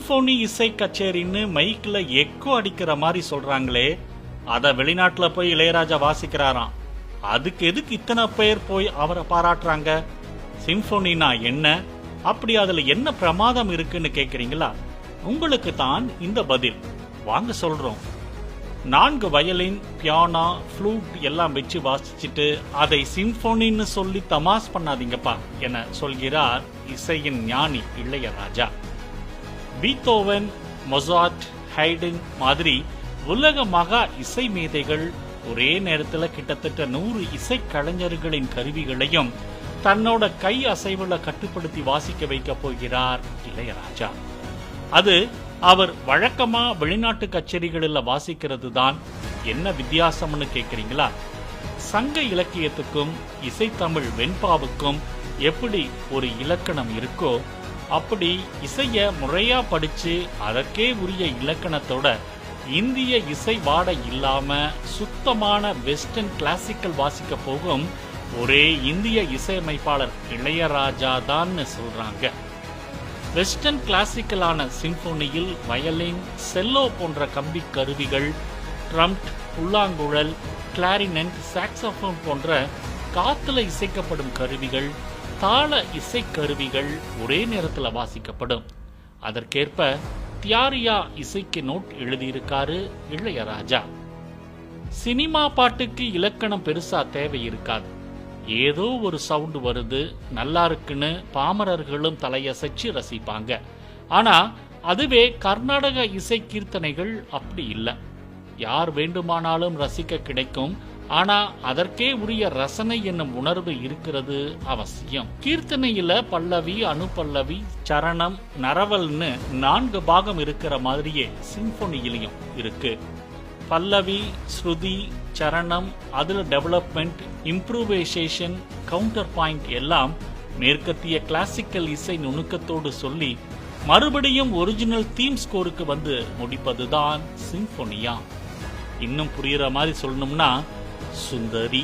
Symphony இசை கச்சேரின்னு மைக்ல echo அடிக்கிற மாதிரி சொல்றாங்களே, அத வெளிநாட்டுல போய் இளையராஜா வாசிக்கிறாராம். அதுக்கு எதுக்கு இத்தனை பேர் போய் அவரை பாராட்டுறாங்க? சிம்போனினா என்ன, அப்படி அதுல என்ன பிரமாதம் இருக்குன்னு கேக்குறீங்களா? உங்களுக்கு தான் இந்த பதில், வாங்க சொல்றோம். 4 வயலின், பியானோ, ஃப்ளூட் எல்லாம் வச்சு வாசிச்சுட்டு அதை சிம்போனின்னு சொல்லி தமாஸ் பண்ணாதீங்கப்பா என சொல்கிறார் இசையின் ஞானி இளையராஜா. பீத்தோவன், மொசார்ட், ஹைடன் மாதிரி உலக மகா இசை மேதைகள் ஒரே நேரத்தில் கிட்டத்தட்ட 100 இசை கலைஞர்களின் கருவிகளையும் தன்னோட கை அசைவுல கட்டுப்படுத்தி வாசிக்க வைக்க போகிறார் இளையராஜா. அது அவர் வழக்கமா வெளிநாட்டு கச்சேரிகளில் வாசிக்கிறது தான். என்ன வித்தியாசம்னு கேட்குறீங்களா? சங்க இலக்கியத்துக்கும் இசைத்தமிழ் வெண்பாவுக்கும் எப்படி ஒரு இலக்கணம் இருக்கோ, அப்படி இசைய முறையா படிச்சு அதற்கே உரிய இலக்கணத்தோட இந்திய இசை வாடை இல்லாம சுத்தமான வெஸ்டர்ன் கிளாசிக்கல் வாசிக்க போகும் ஒரே இந்திய இசையமைப்பாளர் இளையராஜா தான் சொல்றாங்க. வெஸ்டர்ன் கிளாசிக்கலான சிம்போனியில் வயலின், செல்லோ போன்ற கம்பி கருவிகள், ட்ரம்ட், புல்லாங்குழல், கிளாரினட், சாக்ஸோஃபோன் போன்ற காத்துல இசைக்கப்படும் கருவிகள், தாள இசை கருவிகள் ஒரே நேரத்தில் வாசிக்கப்படும். அதற்கேற்ப தியாரியா இசைக்கு நோட் எழுதியிருக்காரு இளையராஜா. சினிமா பாட்டுக்கு இலக்கணம் பெருசா தேவை இருக்காது. ஏதோ ஒரு சவுண்ட் வருது, நல்லா இருக்குன்னு பாமரர்களும் தலையசைச்சு ரசிப்பாங்க. ஆனா அதுவே கர்நாடக இசை கீர்த்தனைகள் அப்படி இல்லை. யார் வேண்டுமானாலும் ரசிக்க கிடைக்கும். ஆனா அதற்கே உரிய ரசனை என்னும் உணர்வு இருக்கிறது அவசியம். கீர்த்தனையில பல்லவி, அனுபல்லவி, சரணம், நரவல்னு 4 பாகம் இருக்கிற மாதிரியே சிம்போனியிலையும் இருக்கு. பல்லவி, ஸ்ருதி, சரணம், அதுல டெவலப்மெண்ட், இம்ப்ரூவைசேஷன், கவுண்டர் பாயிண்ட் எல்லாம் மேற்கத்திய கிளாசிக்கல் இசை நுணுக்கத்தோடு சொல்லி மறுபடியும் ஒரிஜினல் தீம் ஸ்கோருக்கு வந்து முடிப்பதுதான் சிம்போனியா. இன்னும் புரியுற மாதிரி சொல்லணும்னா, சுந்தரி,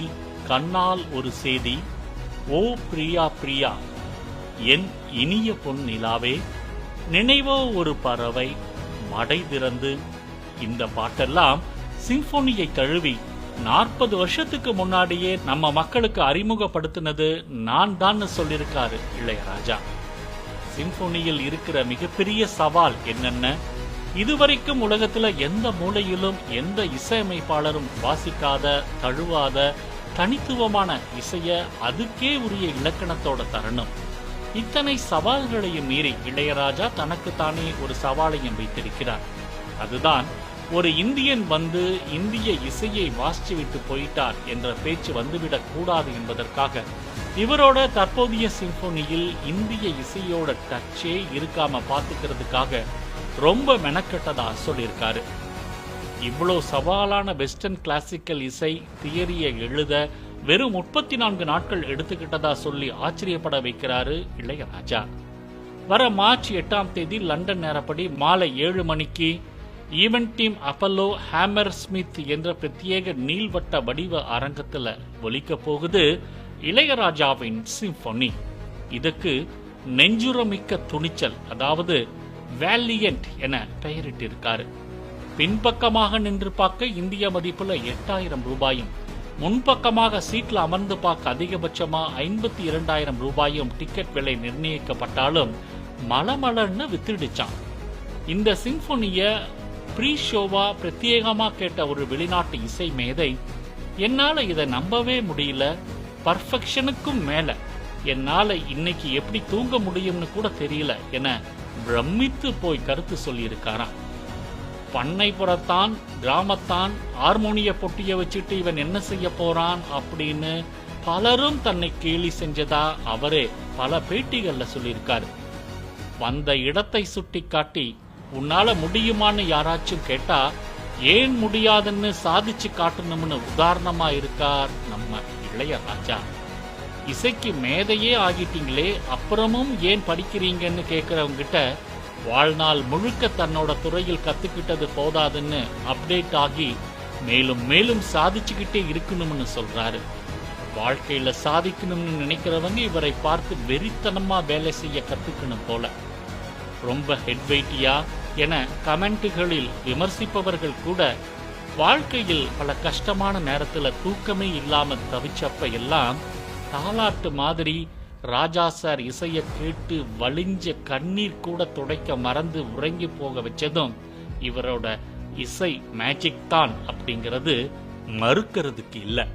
கண்ணால் ஒரு சேதி, ஓ பிரியா பிரியா, என் இனிய பொன் நிலாவே, நினைவோ ஒரு பறவை, மடை திறந்து, இந்த பாட்டெல்லாம் சிம்போனியை தழுவி 40 வருஷத்துக்கு முன்னாடியே நம்ம மக்களுக்கு அறிமுகப்படுத்தினது நான் தான் சொல்லியிருக்காரு இளையராஜா. சிம்போனியில் இருக்கிற மிகப்பெரிய சவால் என்னென்ன, இதுவரைக்கும் உலகத்துல எந்த மூலையிலும் எந்த இசையமைப்பாளரும் வாசிக்காத, தழுவாத தனித்துவமான இசைய அதுக்கே உரிய இலக்கணத்தோட தரணும். இத்தனை சவால்களையும் மீறி இளையராஜா தனக்கு தானே ஒரு சவாலையும் வைத்திருக்கிறார். அதுதான் ஒரு இந்தியன் வந்து இந்திய இசையை வாசிச்சு விட்டு போயிட்டார் என்ற பேச்சு வந்துவிடக் கூடாது என்பதற்காக இவரோட தற்போதைய சிம்போனியில் இந்திய இசையோட டச்சே இருக்காம பாத்துக்கிறதுக்காக ரொம்ப மெனக்கெட்டதா சொல்லியிருக்காரு. இவ்வளோ சவாலான வெஸ்டர்ன் கிளாசிக்கல் இசை தியரியை எழுத வெறும் 34 நாட்கள் எடுத்துக்கிட்டதா சொல்லி ஆச்சரியப்பட வைக்கிறாரு இளையராஜா. வர மார்ச் 8ஆம் தேதி லண்டன் நேரப்படி மாலை 7 மணிக்கு event team Apollo hammer Smith என்ற பிரத்யேக நீள்வட்ட வடிவ அரங்கத்தில் ஒலிக்க போகுது இளையராஜாவின் சிம்போனி. இதுக்கு நெஞ்சுரமிக்க துணிச்சல், அதாவது வேலியன்ட் என பெயரிட்டிருக்காரு. பின்பக்கமாக நின்று பார்க்க இந்திய மதிப்புல 8000 ரூபாயும், முன்பக்கமாக சீட்ல அமர்ந்து பார்க்க அதிகபட்சமா 52,000 ரூபாயும் டிக்கெட் விலை நிர்ணயிக்கப்பட்டாலும் மலமலன்னு வித்துடுச்சான். இந்த சிம்போனிய ப்ரீ ஷோவா பிரத்யேகமா கேட்ட ஒரு வெளிநாட்டு இசை மேதை, என்னால இதை நம்பவே முடியல, பர்ஃபெக்ஷனுக்கும் மேல, என்னால இன்னைக்கு எப்படி தூங்க முடியும்னு கூட தெரியல என பிரமித்து போய் கருத்து சொல்லியிருக்காராம். பண்ணைப்புறத்தான், கிராமத்தான், ஹார்மோனிய பொட்டிய வச்சுட்டு இவன் என்ன செய்ய போறான் அப்படின்னு பலரும் தன்னை கேலி செஞ்சதா அவரே பல பேட்டிகள்ல சொல்லியிருக்காரு. வந்த இடத்தை சுட்டி காட்டி உன்னால முடியுமான்னு யாராச்சும் கேட்டா ஏன் முடியாதுன்னு சாதிச்சு காட்டணும்னு உதாரணமா இருக்கார் நம்ம இளையராஜா. இசைக்கு மேதையே ஆகிட்டீங்களே, அப்புறமும் ஏன் படிக்கிறீங்கன்னு கேட்கிறவங்க கிட்ட வாழ்நாள் முழுக்க தன்னோட துறையில் கத்துக்கிட்டது போதாதுன்னு அப்டேட் ஆகி மேலும் மேலும் சாதிச்சுக்கிட்டே இருக்கணும்னு சொல்றாரு. வாழ்க்கையில சாதிக்கணும்னு நினைக்கிறவங்க இவரை பார்த்து வெறித்தனமா வேலை செய்ய கத்துக்கணும் போல. ரொம்ப ஹெட்வெயிட்டியா என கமெண்ட்டுகளில் விமர்சிப்பவர்கள் கூட வாழ்க்கையில் பல கஷ்டமான நேரத்துல தூக்கமே இல்லாம தவிச்சப்ப எல்லாம் தாலாட்டு மாதிரி ராஜா சார் இசைய கேட்டு வலிஞ்ச கண்ணீர் கூட துடைக்க மறந்து உறங்கி போக வச்சதும் இவரோட இசை மேஜிக் தான் அப்படிங்கிறது மறுக்கிறதுக்கு இல்லை.